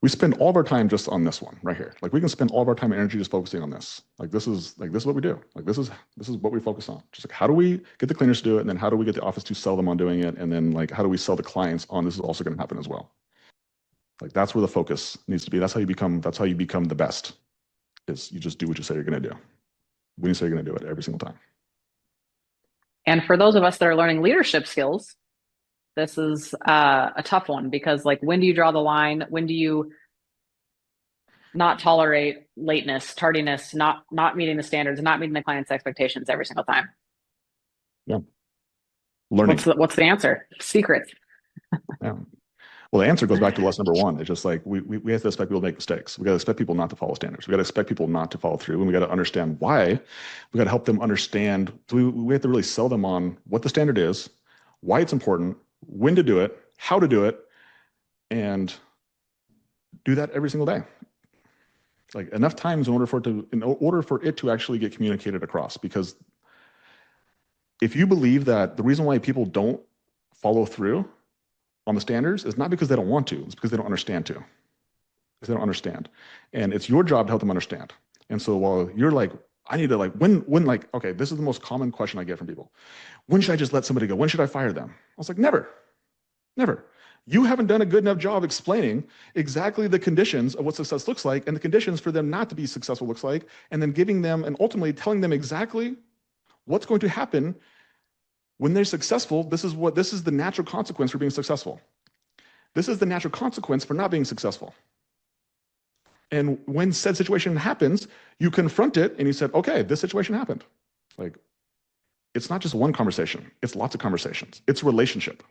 We spend all of our time just on this one right here. Like we can spend all of our time and energy just focusing on this. Like this is what we do. Like this is what we focus on. Just like how do we get the cleaners to do it, and then how do we get the office to sell them on doing it, and then like how do we sell the clients on this is also going to happen as well. Like that's where the focus needs to be. That's how you become the best. Is you just do what you say you're going to do. When you say you're going to do it every single time. And for those of us that are learning leadership skills, this is a tough one because like, when do you draw the line? When do you not tolerate lateness, tardiness, not meeting the standards, not meeting the client's expectations every single time? Yeah. Learning. What's the answer? Secrets. Yeah. Well, the answer goes back to lesson number 1. It's just like we have to expect people to make mistakes. We got to expect people not to follow standards. We got to expect people not to follow through, and we got to understand why. We got to help them understand. So we have to really sell them on what the standard is, why it's important, when to do it, how to do it, and do that every single day. Like enough times in order for it to actually get communicated across. Because if you believe that the reason why people don't follow through on the standards is not because they don't want to, it's because they don't understand to. Because they don't understand. And it's your job to help them understand. And so while you're like, I need to like, when like, okay, this is the most common question I get from people. When should I just let somebody go? When should I fire them? I was like, never. You haven't done a good enough job explaining exactly the conditions of what success looks like and the conditions for them not to be successful looks like, and then giving them and ultimately telling them exactly what's going to happen when they're successful. This is the natural consequence for being successful. This is the natural consequence for not being successful. And when said situation happens, you confront it and you said, okay, this situation happened. Like, it's not just one conversation, it's lots of conversations. It's a relationship.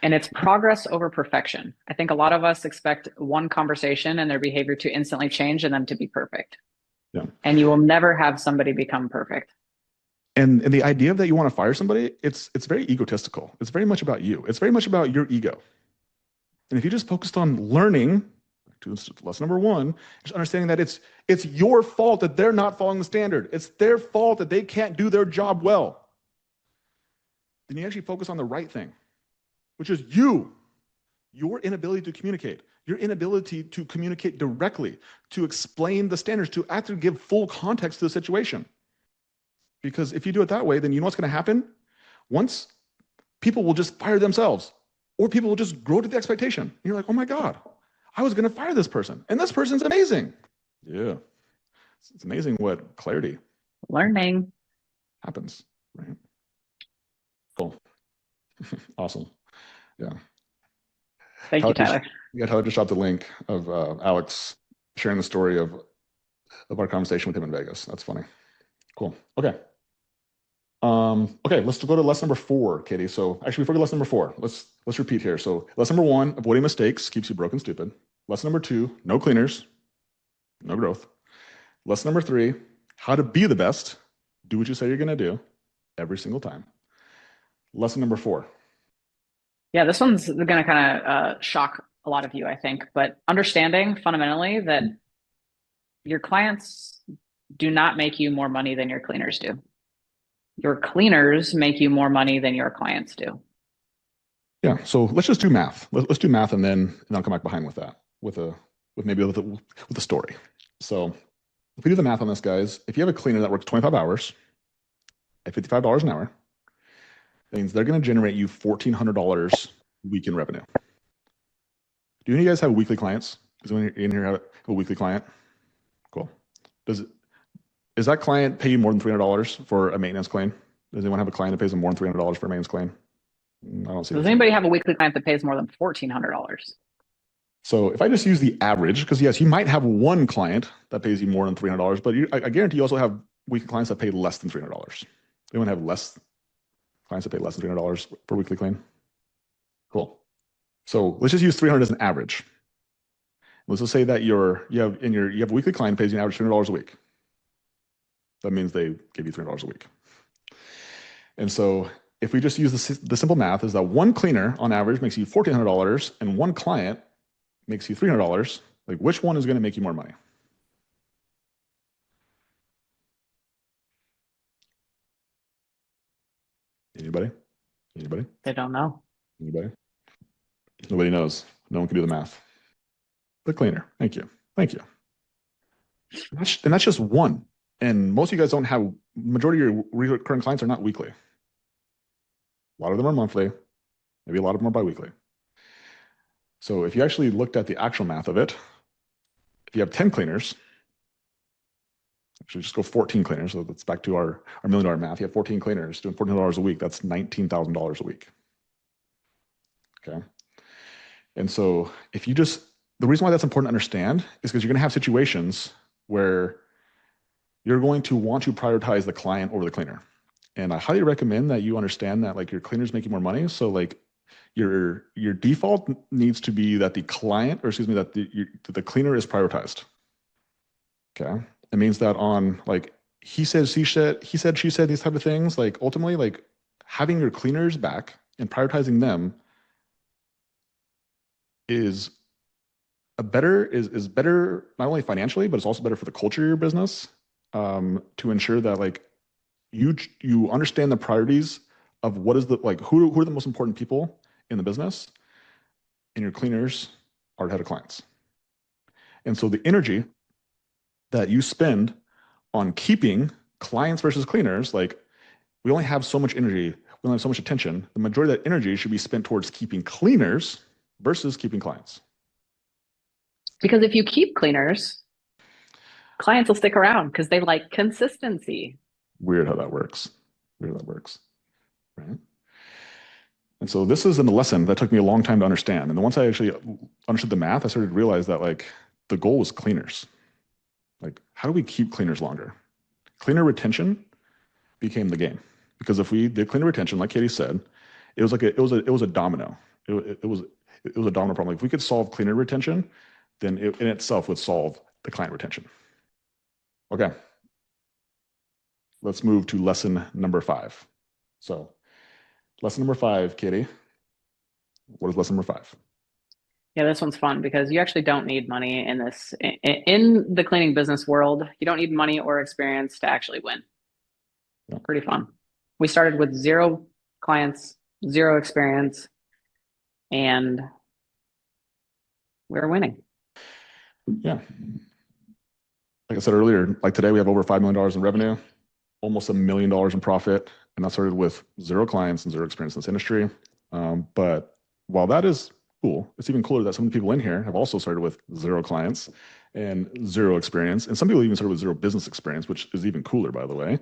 And it's progress over perfection. I think a lot of us expect one conversation and their behavior to instantly change and them to be perfect. Yeah. And you will never have somebody become perfect. And the idea that you want to fire somebody, it's very egotistical. It's very much about you. It's very much about your ego. And if you just focused on learning, to lesson number one, just understanding that it's your fault that they're not following the standard. It's their fault that they can't do their job well. Then you actually focus on the right thing, which is your inability to communicate, your inability to communicate directly, to explain the standards, to actually give full context to the situation. Because if you do it that way, then you know what's going to happen? Once people will just fire themselves, or people will just grow to the expectation. And you're like, oh my God, I was going to fire this person, and this person's amazing. Yeah. It's amazing what clarity Learning. happens, right? Cool. Awesome. Yeah. Thank you, Tyler. Tyler just dropped the link of Alex sharing the story of our conversation with him in Vegas. That's funny. Cool. Okay. Okay, let's go to lesson number 4, Katie. So actually, before we go to lesson number 4, let's repeat here. So lesson number 1, avoiding mistakes keeps you broke and stupid. Lesson number 2, no cleaners, no growth. Lesson number 3, how to be the best. Do what you say you're going to do every single time. Lesson number 4. Yeah, this one's going to kind of shock a lot of you, I think, but understanding fundamentally that your clients do not make you more money than your cleaners do. Your cleaners make you more money than your clients do. Yeah, so let's just do math. Let's do math, and then I'll come back behind with that, with a story. So if we do the math on this, guys, if you have a cleaner that works 25 hours at $55 an hour, that means they're going to generate you $1,400 a week in revenue. Do any of you guys have weekly clients? Does anyone in here have a weekly client? Cool. Is that client pay you more than $300 for a maintenance claim? Does anyone have a client that pays them more than $300 for a maintenance claim? I don't see. Does anybody have a weekly client that pays more than $1,400? So if I just use the average, because yes, you might have one client that pays you more than $300, but I guarantee you also have weekly clients that pay less than $300. Anyone have less clients that pay less than $300 per weekly claim? Cool. So let's just use 300 as an average. Let's just say that you have a weekly client pays you an average $300 a week. That means they give you $300 a week. And so if we just use the simple math, is that one cleaner on average makes you $1,400 and one client makes you $300, like which one is going to make you more money? Anybody? They don't know. Anybody? Nobody knows. No one can do the math. The cleaner. Thank you. And that's just one. And most of you guys don't have, majority of your recurring clients are not weekly. A lot of them are monthly. Maybe a lot of them are biweekly. So if you actually looked at the actual math of it, if you have 10 cleaners, actually just go 14 cleaners. So that's back to our $1 million math. You have 14 cleaners doing $1,400 a week. That's $19,000 a week. Okay. And so the reason why that's important to understand is because you're going to have situations where you're going to want to prioritize the client over the cleaner. And I highly recommend that you understand that like your cleaner's making more money. So like your default needs to be that the client, or excuse me, that the cleaner is prioritized. Okay. It means that on like he said, she said, these type of things, like ultimately like having your cleaners back and prioritizing them is better not only financially, but it's also better for the culture of your business, to ensure that like you understand the priorities of what is who are the most important people in the business, and your cleaners are ahead of clients. And so the energy that you spend on keeping clients versus cleaners, like we only have so much energy, we only have so much attention. The majority of that energy should be spent towards keeping cleaners versus keeping clients. Because if you keep cleaners, clients will stick around because they like consistency. Weird how that works. Right? And so this is a lesson that took me a long time to understand. And then once I actually understood the math, I started to realize that like the goal was cleaners. Like, how do we keep cleaners longer? Cleaner retention became the game, because if we did cleaner retention, like Katie said, it was a domino. It was a domino problem. Like if we could solve cleaner retention, then it in itself would solve the client retention. Okay, let's move to lesson number 5. So lesson number 5, Katie, what is lesson number 5? Yeah, this one's fun because you actually don't need money in this in the cleaning business world. You don't need money or experience to actually win. Yeah. Pretty fun. We started with 0 clients, 0 experience, and we're winning. Yeah. Like I said earlier, like today we have over $5 million in revenue, almost $1 million in profit, and that started with 0 clients and 0 experience in this industry. But while that is cool, it's even cooler that some of the people in here have also started with 0 clients and 0 experience, and some people even started with 0 business experience, which is even cooler, by the way.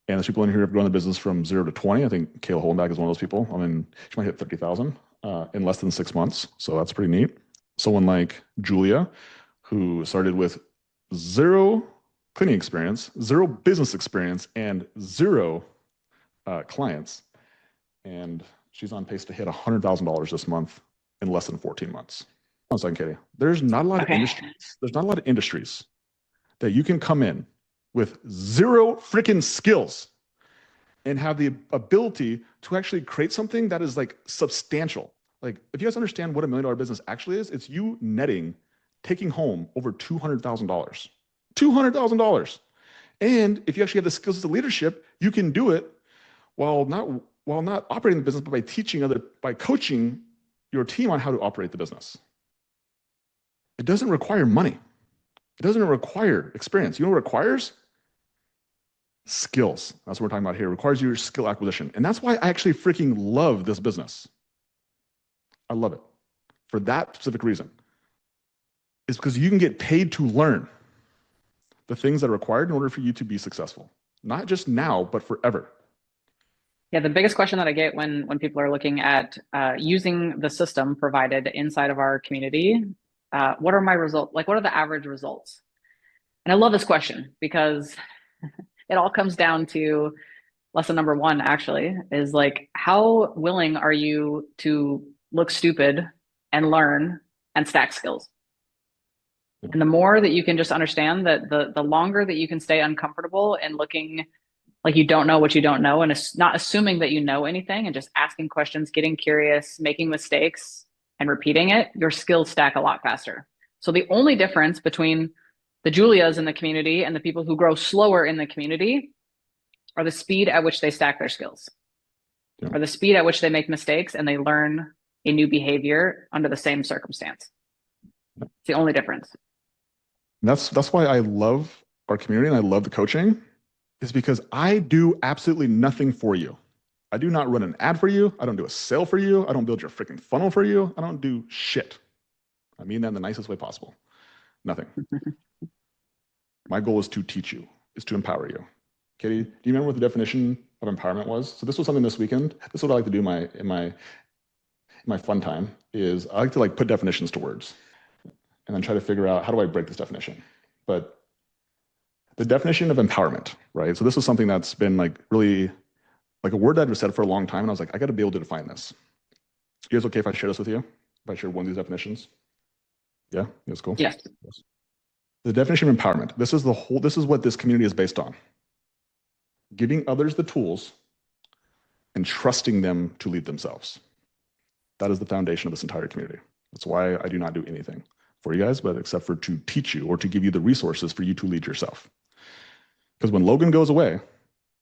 And there's people in here who have grown the business from 0 to 20. I think Kayla Holdenbach is one of those people. I mean, she might hit 50,000 in less than 6 months, so that's pretty neat. Someone like Julia, who started with 0 cleaning experience, 0 business experience, and 0 clients. And she's on pace to hit $100,000 this month in less than 14 months. One second, Katie. There's not a lot of industries. There's not a lot of industries that you can come in with 0 freaking skills and have the ability to actually create something that is like substantial. Like, if you guys understand what $1 million business actually is, it's you netting, taking home over $200,000. $200,000. And if you actually have the skills of leadership, you can do it while not operating the business, but by coaching your team on how to operate the business. It doesn't require money. It doesn't require experience. You know what it requires? Skills. That's what we're talking about here. It requires your skill acquisition. And that's why I actually freaking love this business. I love it for that specific reason. It's because you can get paid to learn the things that are required in order for you to be successful. Not just now, but forever. Yeah, the biggest question that I get when people are looking at using the system provided inside of our community, what are my results? Like, what are the average results? And I love this question because it all comes down to lesson number 1, actually, is like, how willing are you to look stupid and learn and stack skills? And the more that you can just understand that the longer that you can stay uncomfortable and looking like you don't know what you don't know, and not assuming that you know anything and just asking questions, getting curious, making mistakes and repeating it, your skills stack a lot faster. So the only difference between the Julias in the community and the people who grow slower in the community are the speed at which they stack their skills, or the speed at which they make mistakes and they learn a new behavior under the same circumstance. It's the only difference. That's why I love our community and I love the coaching, is because I do absolutely nothing for you. I do not run an ad for you. I don't do a sale for you. I don't build your freaking funnel for you. I don't do shit. I mean that in the nicest way possible. Nothing. My goal is to teach you, is to empower you. Katie, do you remember what the definition of empowerment was? So this was something this weekend. This is what I like to do in my fun time, is I like to put definitions to words and then try to figure out, how do I break this definition? But the definition of empowerment, right? So this is something that's been really a word that I've said for a long time, and I was like, I got to be able to define this. You guys okay if I share this with you? If I share one of these definitions? Yeah, that's cool. Yes. The definition of empowerment. This is what this community is based on. Giving others the tools and trusting them to lead themselves. That is the foundation of this entire community. That's why I do not do anything for you guys, but except for to teach you or to give you the resources for you to lead yourself. Because when Logan goes away,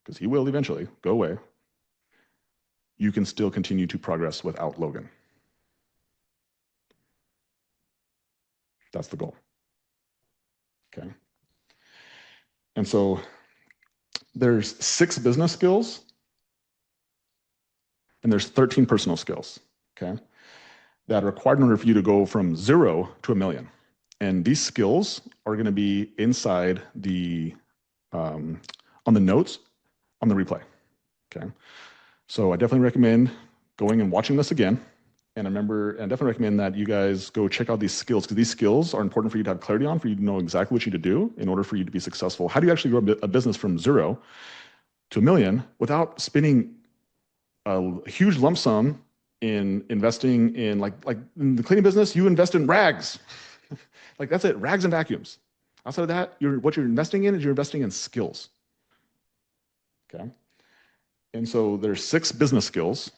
because he will eventually go away, you can still continue to progress without Logan. That's the goal. Okay. And so there's 6 business skills and there's 13 personal skills, okay, that are required in order for you to go from 0 to $1 million. And these skills are going to be inside the, on the notes on the replay, okay? So I definitely recommend going and watching this again. And I definitely recommend that you guys go check out these skills, because these skills are important for you to have clarity on, for you to know exactly what you need to do in order for you to be successful. How do you actually grow a business from 0 to $1 million without spending a huge lump sum in investing in, like in the cleaning business, you invest in rags. That's it, rags and vacuums. Outside of that, what you're investing in is you're investing in skills. Okay. And so there's 6 business skills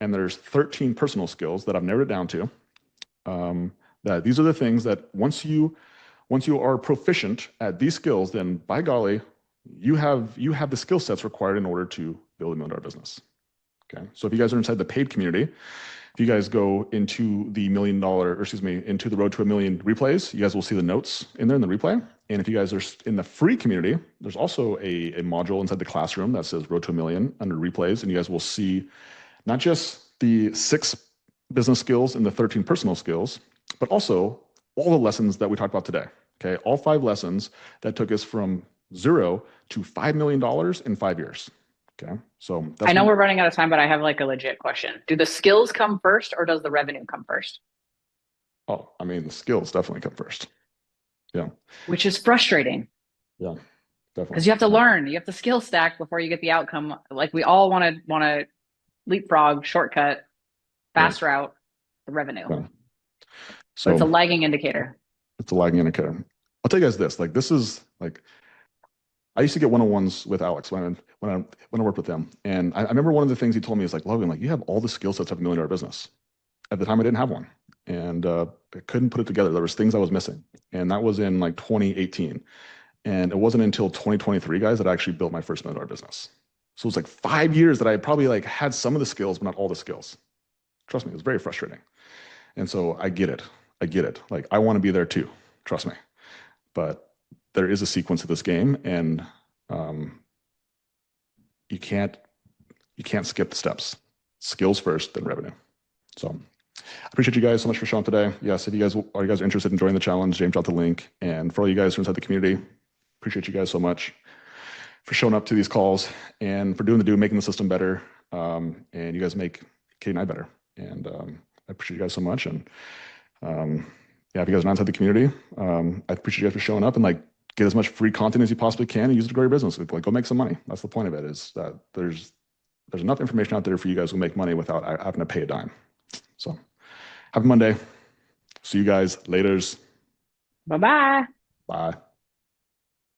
and there's 13 personal skills that I've narrowed it down to. That these are the things that once you are proficient at these skills, then by golly, you have the skill sets required in order to build a $1 million business. Okay. So if you guys are inside the paid community, if you guys go into the into the Road to $1 Million replays, you guys will see the notes in there in the replay. And if you guys are in the free community, there's also a module inside the classroom that says Road to $1 Million under replays. And you guys will see not just the 6 business skills and the 13 personal skills, but also all the lessons that we talked about today. Okay. All 5 lessons that took us from 0 to $5 million in 5 years. Okay. So I know we're running out of time, but I have like a legit question. Do the skills come first or does the revenue come first? Oh, I mean, the skills definitely come first. Yeah. Which is frustrating. Yeah, definitely. Because you have to learn, you have to skill stack before you get the outcome. Like we all want to leapfrog, shortcut, fast route, the revenue. Yeah. So it's a lagging indicator. It's a lagging indicator. I'll tell you guys this, like, this is like, I used to get one-on-ones with Alex when I worked with him. And I remember one of the things he told me is like, Logan, like you have all the skill sets of $1 million business. At the time I didn't have one. And I couldn't put it together. There was things I was missing. And that was in like 2018. And it wasn't until 2023, guys, that I actually built my first $1 million business. So it was like 5 years that I probably like had some of the skills, but not all the skills. Trust me, it was very frustrating. And so I get it. Like I want to be there too. Trust me. But there is a sequence of this game, and you can't skip the steps. Skills first, then revenue. So I appreciate you guys so much for showing up today. Yes, if you guys are interested in joining the challenge, James dropped the link. And for all you guys who are inside the community, appreciate you guys so much for showing up to these calls and for doing the making the system better. And you guys make Kate and I better. And I appreciate you guys so much. And yeah, if you guys are not inside the community, I appreciate you guys for showing up and like get as much free content as you possibly can and use it to grow your business. Like go make some money. That's the point of it, is that there's enough information out there for you guys who make money without having to pay a dime. So happy Monday. See you guys laters. Bye-bye. Bye.